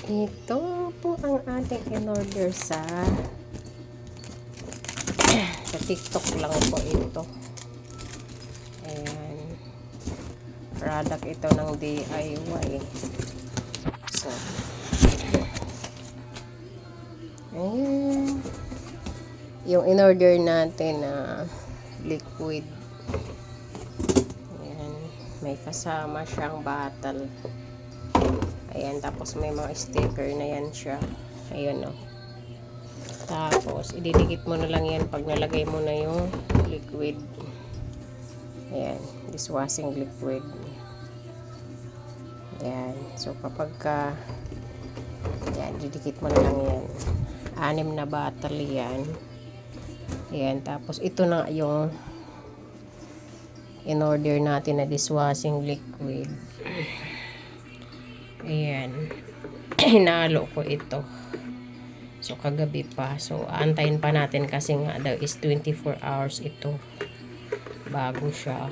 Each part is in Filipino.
Ito po ang ating in-order sa TikTok lang po ito. Ayan. Product ito ng DIY. So, ayan. Yung in-order natin na liquid. Ayan. May kasama siyang bottle. Ayan, tapos may mga sticker na yan siya. Ayun, oh. Tapos, ididikit mo na lang yan pag nalagay mo na yung liquid. Ayan, dishwashing liquid. Ayan, so kapag ayan, didikit mo na lang yan. 6 na bottle yan. Ayan, tapos ito na yung in-order natin na dishwashing liquid. Ayan. Hinalo ko ito. So, kagabi pa. So, aantayin pa natin kasi nga daw is 24 hours ito. Bago siya.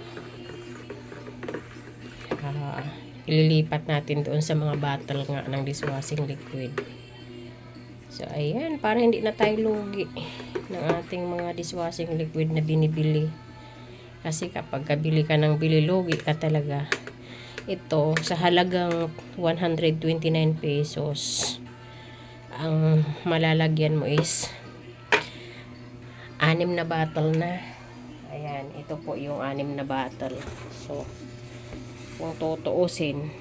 Ililipat natin doon sa mga bottle nga ng dishwashing liquid. So, ayan. Para hindi na tayo lugi ng ating mga dishwashing liquid na binibili. Kasi kapag kabili ka ng bili, lugi ka talaga. Ito, sa halagang 129 pesos, ang malalagyan mo is 6 na bottle na. Ayan, ito po yung 6 na bottle. So, kung tutuusin,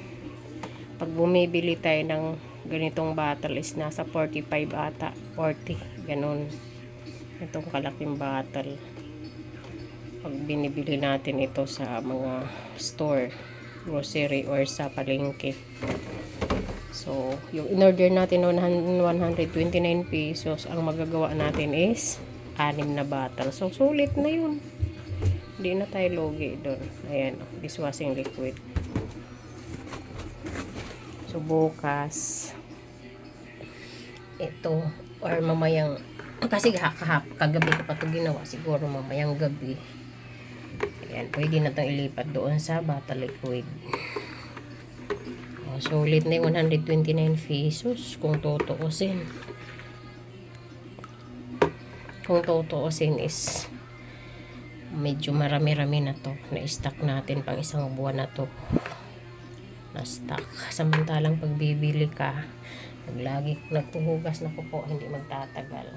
pag bumibili tayo ng ganitong bottle is nasa 45 ata, 40, ganun. Itong kalaking bottle. Pag binibili natin ito sa mga store, grocery or sa palengke. So, yung in-order natin 129 pesos, ang magagawa natin is 6 na bottle. So, sulit na yun. Hindi na tayo lugi doon. Ayan, dishwashing liquid. So, bukas ito, or mamayang, kasi kagabi ko pa ito ginawa, siguro mamayang gabi. Ayan, pwede na itong ilipat doon sa bottle liquid. O, sulit na yung 129 pesos kung tutuusin. Kung tutuusin is medyo marami-rami na to. Na-stock natin pang 1 buwan na to. Na-stock. Samantalang pag bibili ka, pag lagi nagpuhugas na po, hindi magtatagal.